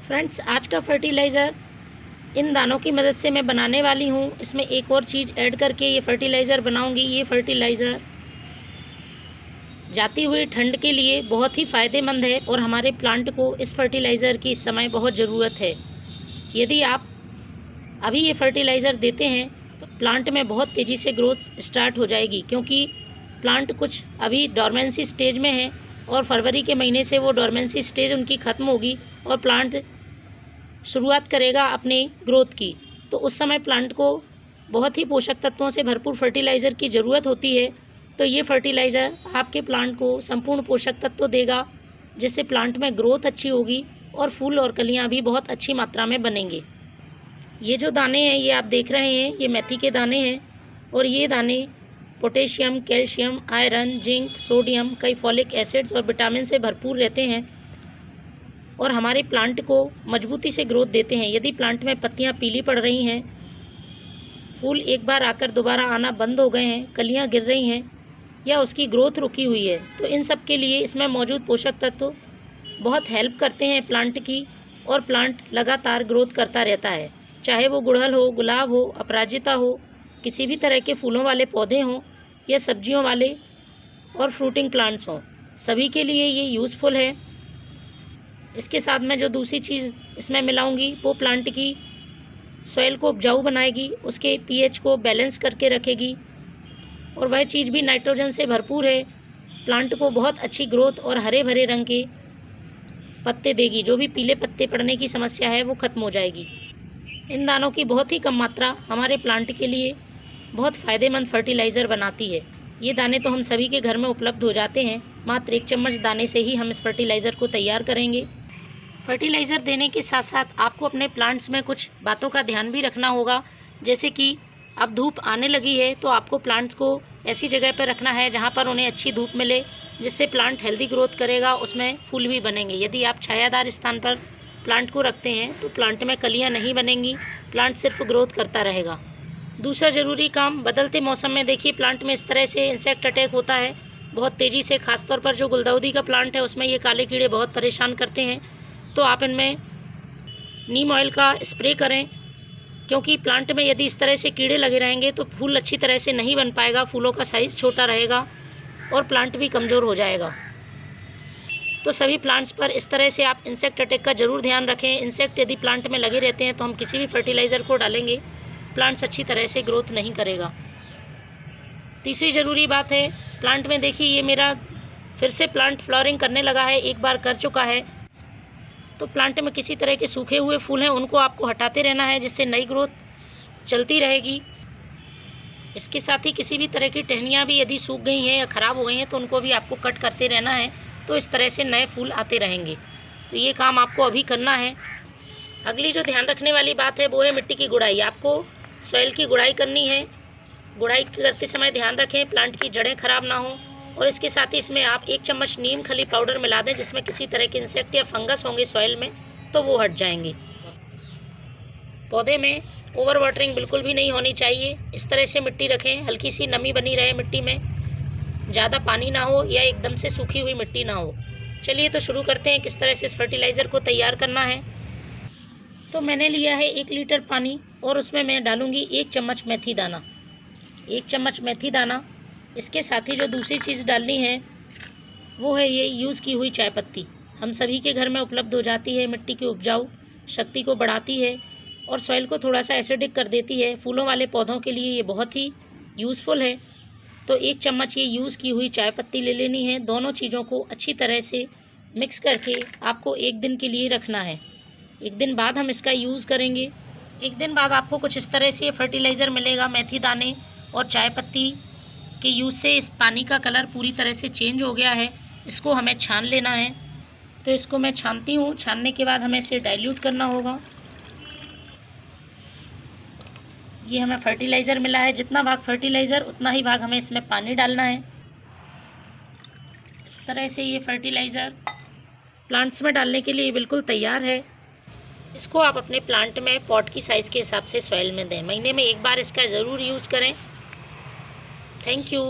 Friends, आज का fertiliser इन दानों की मदद से मैं बनाने वाली हूँ। इसमें एक और चीज़ ऐड करके ये फर्टिलाइज़र बनाऊँगी। ये फर्टिलाइज़र जाती हुई ठंड के लिए बहुत ही फ़ायदेमंद है और हमारे प्लांट को इस फर्टिलाइज़र की इस समय बहुत ज़रूरत है। यदि आप अभी ये फर्टिलाइज़र देते हैं तो प्लांट में बहुत तेज़ी से ग्रोथ स्टार्ट हो जाएगी, क्योंकि प्लांट कुछ अभी डोरमेंसी स्टेज में है और फरवरी के महीने से वो डोरमेंसी स्टेज उनकी ख़त्म होगी और प्लांट शुरुआत करेगा अपनी ग्रोथ की। तो उस समय प्लांट को बहुत ही पोषक तत्वों से भरपूर फर्टिलाइज़र की ज़रूरत होती है। तो ये फर्टिलाइज़र आपके प्लांट को संपूर्ण पोषक तत्व देगा, जिससे प्लांट में ग्रोथ अच्छी होगी और फूल और कलियां भी बहुत अच्छी मात्रा में बनेंगे। ये जो दाने हैं ये आप देख रहे हैं, ये मेथी के दाने हैं और ये दाने potassium, calcium, iron, zinc, sodium, कई फॉलिक एसिड्स और विटामिन से भरपूर रहते हैं और हमारे प्लांट को मजबूती से ग्रोथ देते हैं। यदि प्लांट में पत्तियां पीली पड़ रही हैं, फूल एक बार आकर दोबारा आना बंद हो गए हैं, कलियां गिर रही हैं या उसकी ग्रोथ रुकी हुई है, तो इन सब के लिए इसमें मौजूद पोषक तत्व बहुत हेल्प करते हैं प्लांट की और प्लांट लगातार ग्रोथ करता रहता है। चाहे वो गुड़हल हो, गुलाब हो, अपराजिता हो, किसी भी तरह के फूलों वाले पौधे हों या सब्जियों वाले और फ्रूटिंग प्लांट्स हों, सभी के लिए ये यूज़फुल है। इसके साथ मैं जो दूसरी चीज़ इसमें मिलाऊंगी वो प्लांट की सॉइल को उपजाऊ बनाएगी, उसके पीएच को बैलेंस करके रखेगी और वह चीज़ भी नाइट्रोजन से भरपूर है। प्लांट को बहुत अच्छी ग्रोथ और हरे भरे रंग के पत्ते देगी। जो भी पीले पत्ते पड़ने की समस्या है वो ख़त्म हो जाएगी। इन दानों की बहुत ही कम मात्रा हमारे प्लांट के लिए बहुत फ़ायदेमंद फर्टिलाइज़र बनाती है। ये दाने तो हम सभी के घर में उपलब्ध हो जाते हैं। मात्र 1 चम्मच दाने से ही हम इस फर्टिलाइज़र को तैयार करेंगे। फर्टिलाइज़र देने के साथ साथ आपको अपने प्लांट्स में कुछ बातों का ध्यान भी रखना होगा, जैसे कि अब धूप आने लगी है तो आपको प्लांट्स को ऐसी जगह पर रखना है जहाँ पर उन्हें अच्छी धूप मिले, जिससे प्लांट हेल्दी ग्रोथ करेगा, उसमें फूल भी बनेंगे। यदि आप छायादार स्थान पर प्लांट को रखते हैं तो प्लांट में कलियाँ नहीं बनेंगी, प्लांट सिर्फ ग्रोथ करता रहेगा। दूसरा ज़रूरी काम, बदलते मौसम में देखिए प्लांट में इस तरह से इंसेक्ट अटैक होता है बहुत तेज़ी से। खासतौर पर जो गुलदाउदी का प्लांट है उसमें ये काले कीड़े बहुत परेशान करते हैं। तो आप इनमें नीम ऑयल का स्प्रे करें, क्योंकि प्लांट में यदि इस तरह से कीड़े लगे रहेंगे तो फूल अच्छी तरह से नहीं बन पाएगा, फूलों का साइज़ छोटा रहेगा और प्लांट भी कमज़ोर हो जाएगा। तो सभी प्लांट्स पर इस तरह से आप इंसेक्ट अटैक का ज़रूर ध्यान रखें। इंसेक्ट यदि प्लांट में लगे रहते हैं तो हम किसी भी फर्टिलाइज़र को डालेंगे, प्लांट्स अच्छी तरह से ग्रोथ नहीं करेगा। तीसरी ज़रूरी बात है, प्लांट में देखिए ये मेरा फिर से प्लांट फ्लावरिंग करने लगा है, एक बार कर चुका है। तो प्लांट में किसी तरह के सूखे हुए फूल हैं उनको आपको हटाते रहना है, जिससे नई ग्रोथ चलती रहेगी। इसके साथ ही किसी भी तरह की टहनियाँ भी यदि सूख गई हैं या ख़राब हो गई हैं तो उनको भी आपको कट करते रहना है, तो इस तरह से नए फूल आते रहेंगे। तो ये काम आपको अभी करना है। अगली जो ध्यान रखने वाली बात है वो है मिट्टी की गुड़ाई। आपको सॉइल की गुड़ाई करनी है। गुड़ाई करते समय ध्यान रखें प्लांट की जड़ें खराब ना हों और इसके साथ ही इसमें आप 1 चम्मच नीम खली पाउडर मिला दें, जिसमें किसी तरह के इंसेक्ट या फंगस होंगे सॉइल में तो वो हट जाएंगे। पौधे में ओवर वाटरिंग बिल्कुल भी नहीं होनी चाहिए। इस तरह से मिट्टी रखें, हल्की सी नमी बनी रहे मिट्टी में, ज़्यादा पानी ना हो या एकदम से सूखी हुई मिट्टी ना हो। चलिए तो शुरू करते हैं किस तरह से इस फर्टिलाइज़र को तैयार करना है। तो मैंने लिया है 1 लीटर पानी और उसमें मैं डालूँगी 1 चम्मच मेथी दाना। 1 चम्मच मेथी दाना। इसके साथ ही जो दूसरी चीज़ डालनी है वो है ये यूज़ की हुई चाय पत्ती। हम सभी के घर में उपलब्ध हो जाती है, मिट्टी की उपजाऊ शक्ति को बढ़ाती है और सॉइल को थोड़ा सा एसिडिक कर देती है। फूलों वाले पौधों के लिए ये बहुत ही यूज़फुल है। तो 1 चम्मच ये यूज़ की हुई चाय पत्ती ले लेनी है। दोनों चीज़ों को अच्छी तरह से मिक्स करके आपको 1 दिन के लिए रखना है। 1 दिन बाद हम इसका यूज़ करेंगे। 1 दिन बाद आपको कुछ इस तरह से फर्टिलाइज़र मिलेगा। मेथी दाने और चाय पत्ती के यूज़ से इस पानी का कलर पूरी तरह से चेंज हो गया है। इसको हमें छान लेना है। तो इसको मैं छानती हूँ। छानने के बाद हमें इसे डाइल्यूट करना होगा। ये हमें फर्टिलाइज़र मिला है, जितना भाग फर्टिलाइज़र उतना ही भाग हमें इसमें पानी डालना है। इस तरह से ये फर्टिलाइज़र प्लांट्स में डालने के लिए बिल्कुल तैयार है। इसको आप अपने प्लांट में पॉट की साइज़ के हिसाब से सॉइल में दें। महीने में 1 बार इसका ज़रूर यूज़ करें। Thank you.